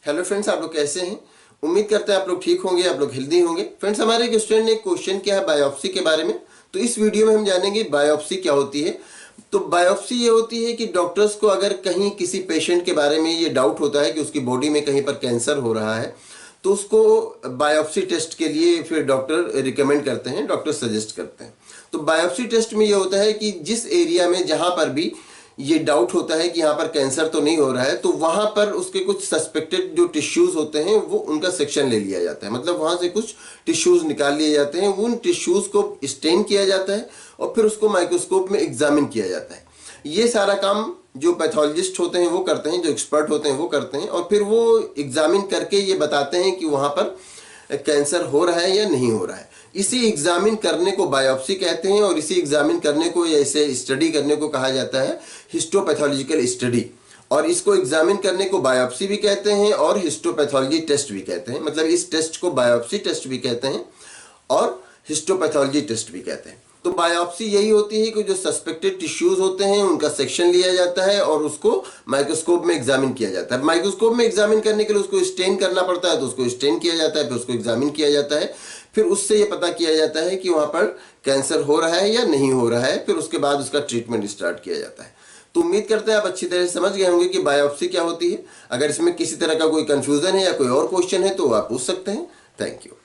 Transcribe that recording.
Hello friends, आप लोग कैसे हैं? उम्मीद करते हैं आप लोग ठीक होंगे, आप लोग हेल्दी होंगे। फ्रेंड्स, हमारे एक स्टूडेंट ने एक क्वेश्चन किया है बायोप्सी के बारे में। तो इस वीडियो में हम जानेंगे बायोप्सी क्या होती है। तो बायोप्सी ये होती है कि डॉक्टर्स को अगर कहीं किसी पेशेंट के बारे में ये डाउट होता है कि उसकी बॉडी में कहीं पर कैंसर हो रहा है, तो उसको बायोप्सी टेस्ट के लिए फिर डॉक्टर रिकमेंड करते हैं, डॉक्टर सजेस्ट करते हैं। तो बायोप्सी टेस्ट में ये होता है कि जिस एरिया में जहां पर भी ये डाउट होता है कि यहाँ पर कैंसर तो नहीं हो रहा है, तो वहां पर उसके कुछ सस्पेक्टेड जो टिश्यूज होते हैं वो उनका सेक्शन ले लिया जाता है। मतलब वहां से कुछ टिश्यूज निकाल लिए जाते हैं, उन टिश्यूज को स्टेन किया जाता है और फिर उसको माइक्रोस्कोप में एग्जामिन किया जाता है। ये सारा काम जो पैथोलॉजिस्ट होते हैं वो करते हैं, जो एक्सपर्ट होते हैं वो करते हैं, और फिर वो एग्जामिन करके ये बताते हैं कि वहां पर कैंसर हो रहा है या नहीं हो रहा है। इसी एग्जामिन करने को बायोप्सी कहते हैं, और इसी एग्जामिन करने को या इसे स्टडी करने को कहा जाता है हिस्टोपैथोलॉजिकल स्टडी। और इसको एग्जामिन करने को बायोप्सी भी कहते हैं और हिस्टोपैथोलॉजी टेस्ट भी कहते हैं। मतलब इस टेस्ट को बायोप्सी टेस्ट भी कहते हैं और हिस्टोपैथोलॉजी टेस्ट भी कहते हैं। तो बायोप्सी यही होती है कि जो सस्पेक्टेड टिश्यूज होते हैं उनका सेक्शन लिया जाता है और उसको माइक्रोस्कोप में एग्जामिन किया जाता है। माइक्रोस्कोप में एग्जामिन करने के लिए उसको स्टेन करना पड़ता है, तो उसको स्टेन किया जाता है, फिर उसको एग्जामिन किया जाता है, फिर उससे ये पता किया जाता है कि वहां पर कैंसर हो रहा है या नहीं हो रहा है। फिर उसके बाद उसका ट्रीटमेंट स्टार्ट किया जाता है। तो उम्मीद करते हैं आप अच्छी तरह से समझ गए होंगे कि बायोप्सी क्या होती है। अगर इसमें किसी तरह का कोई कंफ्यूजन है या कोई और क्वेश्चन है तो आप पूछ सकते हैं। Thank you.